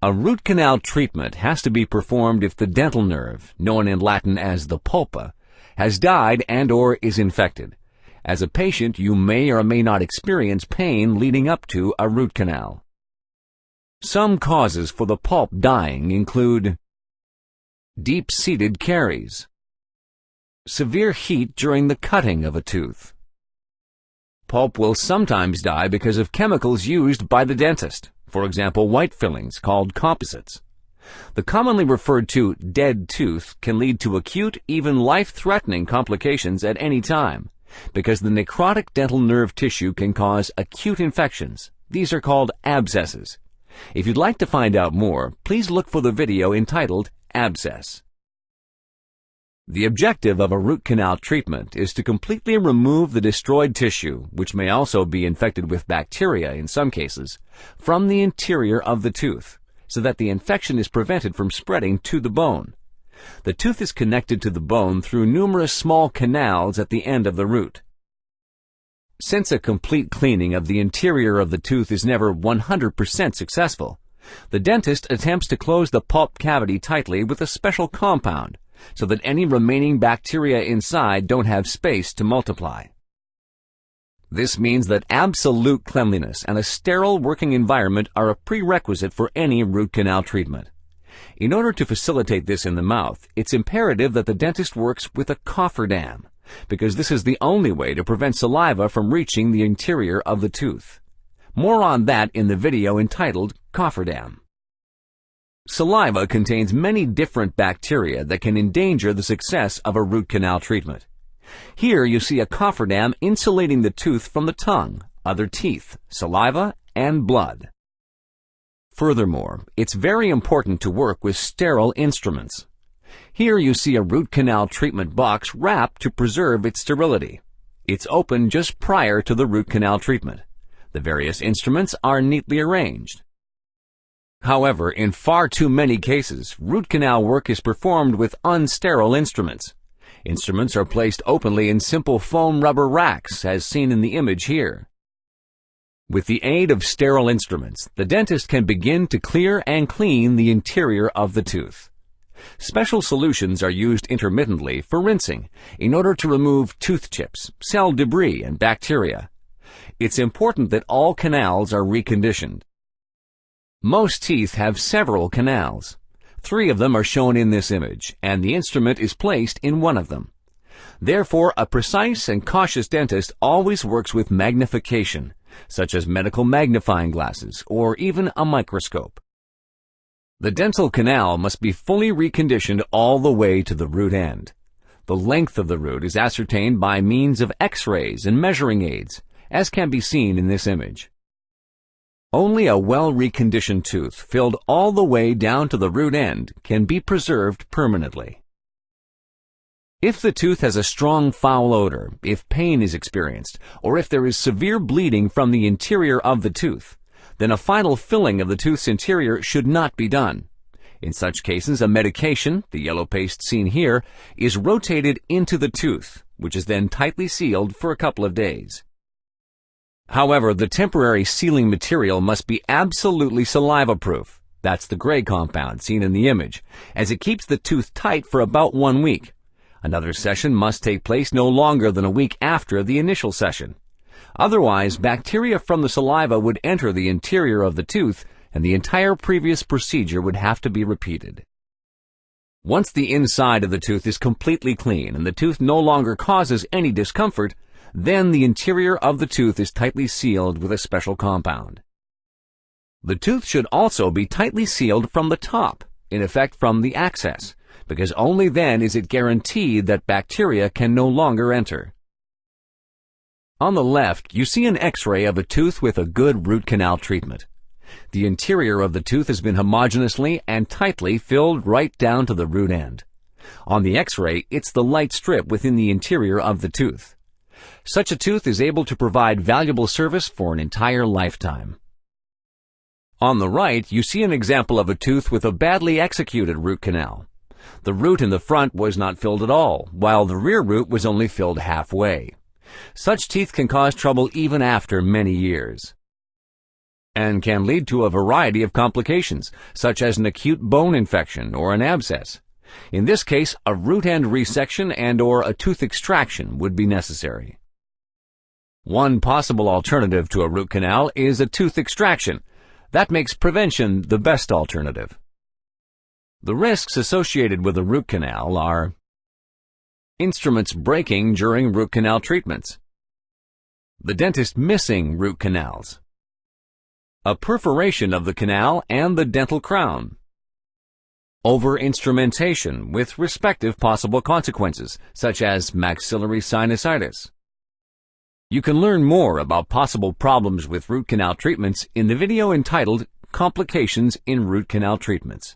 A root canal treatment has to be performed if the dental nerve, known in Latin as the pulpa, has died and/or is infected. As a patient, you may or may not experience pain leading up to a root canal. Some causes for the pulp dying include deep-seated caries, severe heat during the cutting of a tooth. Pulp will sometimes die because of chemicals used by the dentist, for example, white fillings called composites. The commonly referred to dead tooth can lead to acute, even life-threatening complications at any time, because the necrotic dental nerve tissue can cause acute infections. These are called abscesses. If you'd like to find out more, please look for the video entitled Abscess. The objective of a root canal treatment is to completely remove the destroyed tissue, which may also be infected with bacteria in some cases, from the interior of the tooth, so that the infection is prevented from spreading to the bone. The tooth is connected to the bone through numerous small canals at the end of the root. Since a complete cleaning of the interior of the tooth is never 100% successful, the dentist attempts to close the pulp cavity tightly with a special compound, so that any remaining bacteria inside don't have space to multiply. This means that absolute cleanliness and a sterile working environment are a prerequisite for any root canal treatment. In order to facilitate this in the mouth, it's imperative that the dentist works with a cofferdam, because this is the only way to prevent saliva from reaching the interior of the tooth. More on that in the video entitled Cofferdam. Saliva contains many different bacteria that can endanger the success of a root canal treatment. Here you see a cofferdam insulating the tooth from the tongue, other teeth, saliva, and blood. Furthermore, it's very important to work with sterile instruments. Here you see a root canal treatment box wrapped to preserve its sterility. It's open just prior to the root canal treatment. The various instruments are neatly arranged. However, in far too many cases, root canal work is performed with unsterile instruments. Instruments are placed openly in simple foam rubber racks, as seen in the image here. With the aid of sterile instruments, the dentist can begin to clear and clean the interior of the tooth. Special solutions are used intermittently for rinsing in order to remove tooth chips, cell debris, and bacteria. It's important that all canals are reconditioned. Most teeth have several canals. 3 of them are shown in this image, and the instrument is placed in one of them. Therefore, a precise and cautious dentist always works with magnification, such as medical magnifying glasses or even a microscope. The dental canal must be fully reconditioned all the way to the root end. The length of the root is ascertained by means of X-rays and measuring aids, as can be seen in this image. Only a well-reconditioned tooth, filled all the way down to the root end, can be preserved permanently. If the tooth has a strong foul odor, if pain is experienced, or if there is severe bleeding from the interior of the tooth, then a final filling of the tooth's interior should not be done. In such cases, a medication, the yellow paste seen here, is rotated into the tooth, which is then tightly sealed for a couple of days. However, the temporary sealing material must be absolutely saliva-proof. That's the gray compound seen in the image, as it keeps the tooth tight for about 1 week. Another session must take place no longer than a week after the initial session. Otherwise, bacteria from the saliva would enter the interior of the tooth, and the entire previous procedure would have to be repeated. Once the inside of the tooth is completely clean and the tooth no longer causes any discomfort, then the interior of the tooth is tightly sealed with a special compound. The tooth should also be tightly sealed from the top, in effect from the access, because only then is it guaranteed that bacteria can no longer enter. On the left, you see an X-ray of a tooth with a good root canal treatment. The interior of the tooth has been homogeneously and tightly filled right down to the root end. On the X-ray, it's the light strip within the interior of the tooth. Such a tooth is able to provide valuable service for an entire lifetime. On the right, you see an example of a tooth with a badly executed root canal. The root in the front was not filled at all, while the rear root was only filled halfway. Such teeth can cause trouble even after many years. and can lead to a variety of complications, such as an acute bone infection or an abscess. In this case, a root end resection and/or a tooth extraction would be necessary. One possible alternative to a root canal is a tooth extraction. That makes prevention the best alternative. The risks associated with a root canal are instruments breaking during root canal treatments, the dentist missing root canals, a perforation of the canal and the dental crown, over-instrumentation with respective possible consequences, such as maxillary sinusitis. You can learn more about possible problems with root canal treatments in the video entitled Complications in Root Canal Treatments.